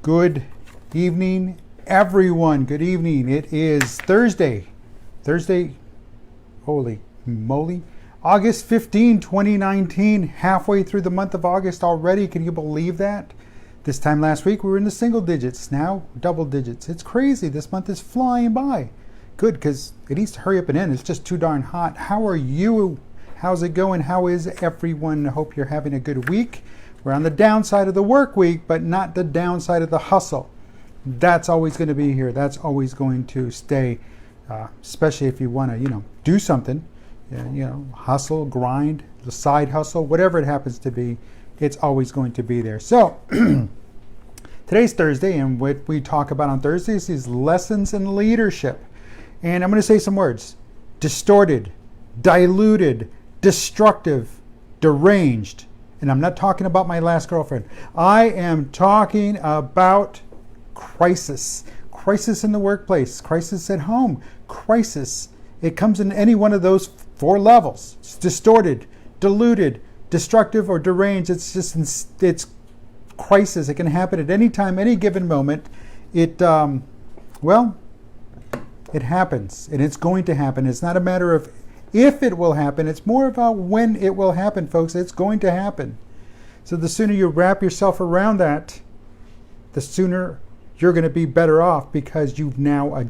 Good evening, everyone. Good evening. It is Thursday, holy moly, August 15, 2019, halfway through the month of August already. Can you believe that? This time last week, we were in the single digits, now double digits. It's crazy. This month is flying by. Good, because it needs to hurry up and end. It's just too darn hot. How are you? How's it going? How is everyone? I hope you're having a good week. We're on the downside of the work week, but not the downside of the hustle. That's always going to be here. That's always going to stay, especially if you want to, do something, hustle, grind, the side hustle, whatever it happens to be, it's always going to be there. So today's Thursday, and what we talk about on Thursdays is lessons in leadership. And I'm going to say some words: distorted, diluted, destructive, deranged. And I'm not talking about my last girlfriend. I am talking about crisis. Crisis in the workplace, crisis at home, crisis. It comes in any one of those four levels. It's distorted, diluted, destructive, or deranged. It's crisis. It can happen at any time, any given moment. It happens, and it's going to happen. It's not a matter of if it will happen, it's more about when it will happen, folks. It's going to happen. So the sooner you wrap yourself around that, the sooner you're going to be better off, because you've now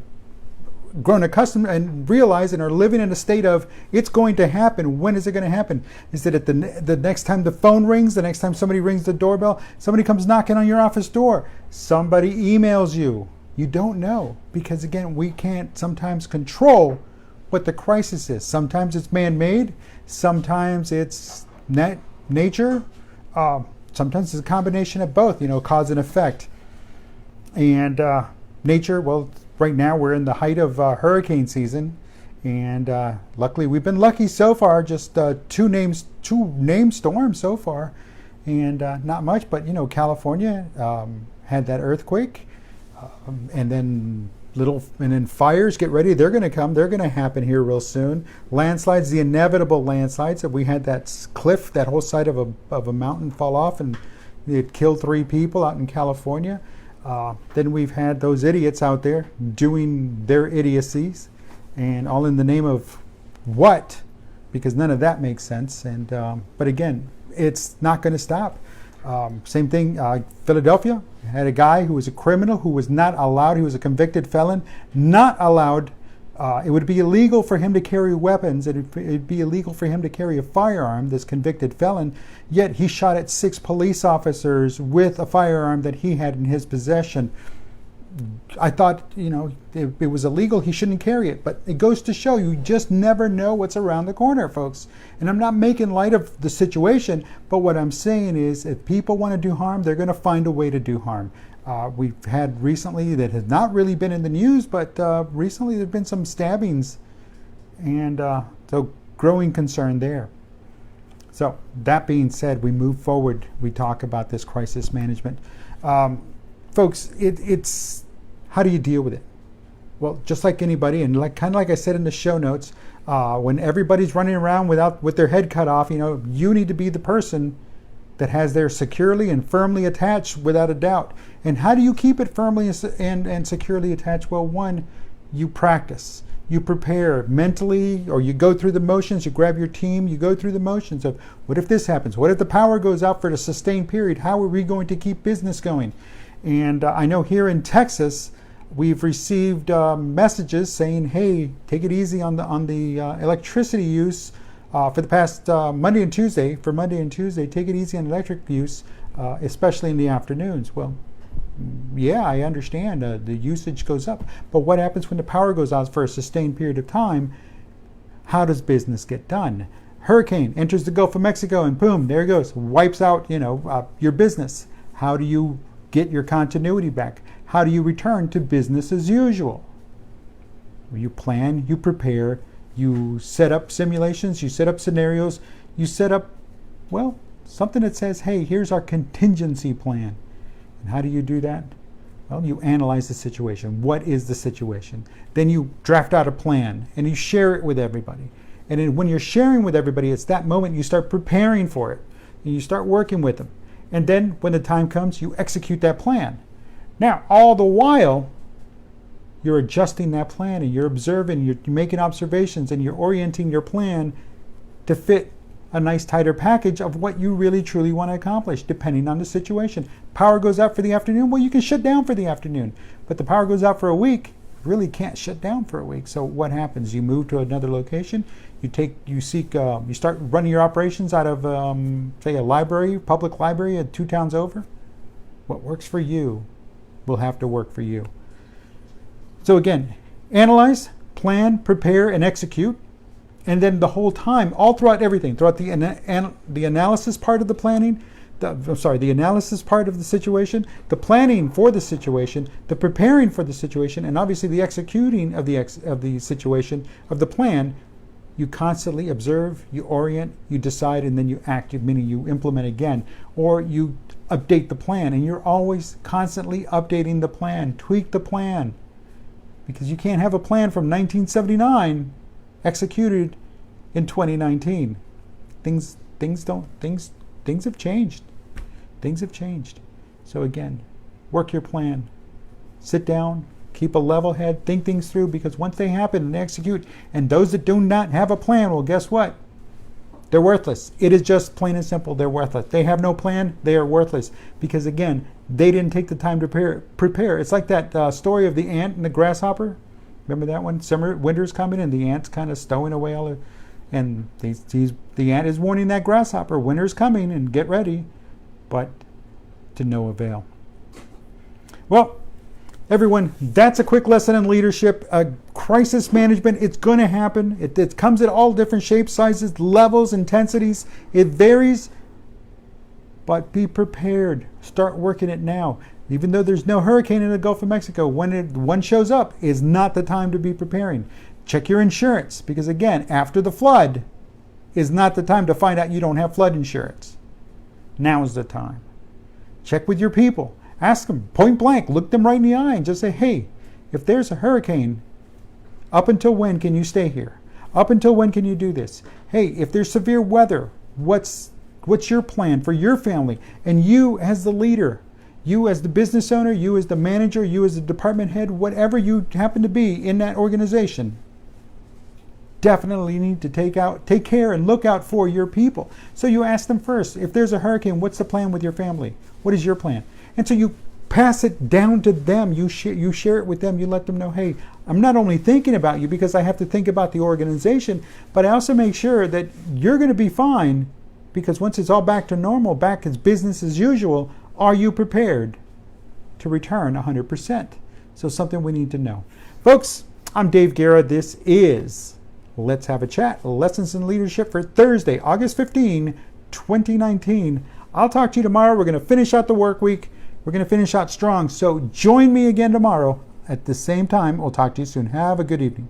grown accustomed and realize and are living in a state of it's going to happen. When is it going to happen? Is it at the next time the phone rings, the next time somebody rings the doorbell, somebody comes knocking on your office door, somebody emails you? You don't know, because again, we can't sometimes control what the crisis is. Sometimes it's man-made, sometimes it's nature, sometimes it's a combination of both, cause and effect. And nature, well, right now we're in the height of hurricane season, and luckily we've been lucky so far, just two named storms so far, and not much, but California had that earthquake, and then fires. Get ready, they're going to come. They're going to happen here real soon. Landslides, the inevitable landslides. We had that cliff, that whole side of a mountain fall off, and it killed 3 people out in California. Then we've had those idiots out there doing their idiocies, and all in the name of what? Because none of that makes sense. And but again, it's not going to stop. Same thing, Philadelphia had a guy who was a criminal who was not allowed, he was a convicted felon, not allowed, it would be illegal for him to carry weapons, it'd be illegal for him to carry a firearm, this convicted felon, yet he shot at 6 police officers with a firearm that he had in his possession. I thought, it was illegal, he shouldn't carry it, but it goes to show you just never know what's around the corner, folks. And I'm not making light of the situation, but what I'm saying is if people want to do harm, they're going to find a way to do harm. We've had recently, that has not really been in the news, but recently there have been some stabbings, and so growing concern there. So that being said, we move forward. We talk about this crisis management. Folks, it's how do you deal with it? Well, just like anybody, and kind of like I said in the show notes, when everybody's running around with their head cut off, you need to be the person that has their securely and firmly attached, without a doubt. And how do you keep it firmly and securely attached? Well, one, you practice. You prepare mentally, or you go through the motions, you grab your team, you go through the motions of what if this happens? What if the power goes out for a sustained period? How are we going to keep business going? And I know here in Texas, we've received messages saying, hey, take it easy on the electricity use for the past Monday and Tuesday. For Monday and Tuesday, take it easy on electric use, especially in the afternoons. Well, yeah, I understand the usage goes up. But what happens when the power goes out for a sustained period of time? How does business get done? Hurricane enters the Gulf of Mexico, and boom, there it goes. Wipes out, your business. How do you get your continuity back? How do you return to business as usual? You plan, you prepare, you set up simulations, you set up scenarios, you set up, something that says, hey, here's our contingency plan. And how do you do that? Well, you analyze the situation. What is the situation? Then you draft out a plan and you share it with everybody. And then when you're sharing with everybody, it's that moment you start preparing for it and you start working with them. And then when the time comes, you execute that plan. Now, all the while, you're adjusting that plan and you're observing, you're making observations, and you're orienting your plan to fit a nice tighter package of what you really truly want to accomplish, depending on the situation. Power goes out for the afternoon, well, you can shut down for the afternoon. But the power goes out for a week, you really can't shut down for a week. So what happens? You move to another location, you start running your operations out of, say, a library, public library 2 towns over. What works for you will have to work for you. So again, analyze, plan, prepare, and execute. And then the whole time, all throughout everything, throughout the analysis part of the planning, the analysis part of the situation, the planning for the situation, the preparing for the situation, and obviously the executing of the situation, of the plan, you constantly observe, you orient, you decide, and then you act, meaning you implement again, or you update the plan. And you're always constantly updating the plan, tweak the plan, because you can't have a plan from 1979 executed in 2019. Things have changed. Things have changed. So again, work your plan. Sit down, keep a level head, think things through, because once they happen and execute, and those that do not have a plan, well, guess what? They're worthless. It is just plain and simple, they're worthless. They have no plan, they are worthless, because again, they didn't take the time to prepare. It's like that story of the ant and the grasshopper. Remember that one? Winter's coming and the ant's kind of stowing away all and the ant is warning that grasshopper, winter's coming and get ready, but to no avail. Well, everyone, that's a quick lesson in leadership. Crisis management, it's going to happen. It comes at all different shapes, sizes, levels, intensities. It varies, but be prepared. Start working it now. Even though there's no hurricane in the Gulf of Mexico, when one shows up is not the time to be preparing. Check your insurance, because again, after the flood is not the time to find out you don't have flood insurance. Now is the time. Check with your people. Ask them point blank, look them right in the eye and just say, hey, if there's a hurricane, up until when can you stay here? Up until when can you do this? Hey, if there's severe weather, what's your plan for your family? And you as the leader, you as the business owner, you as the manager, you as the department head, whatever you happen to be in that organization, definitely need to take care and look out for your people. So you ask them first, if there's a hurricane, what's the plan with your family? What is your plan? And so you pass it down to them. You share it with them. You let them know, hey, I'm not only thinking about you because I have to think about the organization, but I also make sure that you're going to be fine, because once it's all back to normal, back as business as usual, are you prepared to return 100%? So something we need to know. Folks, I'm Dave Guerra. This is Let's Have a Chat, Lessons in Leadership for Thursday, August 15, 2019. I'll talk to you tomorrow. We're going to finish out the work week. We're going to finish out strong. So join me again tomorrow at the same time. We'll talk to you soon. Have a good evening.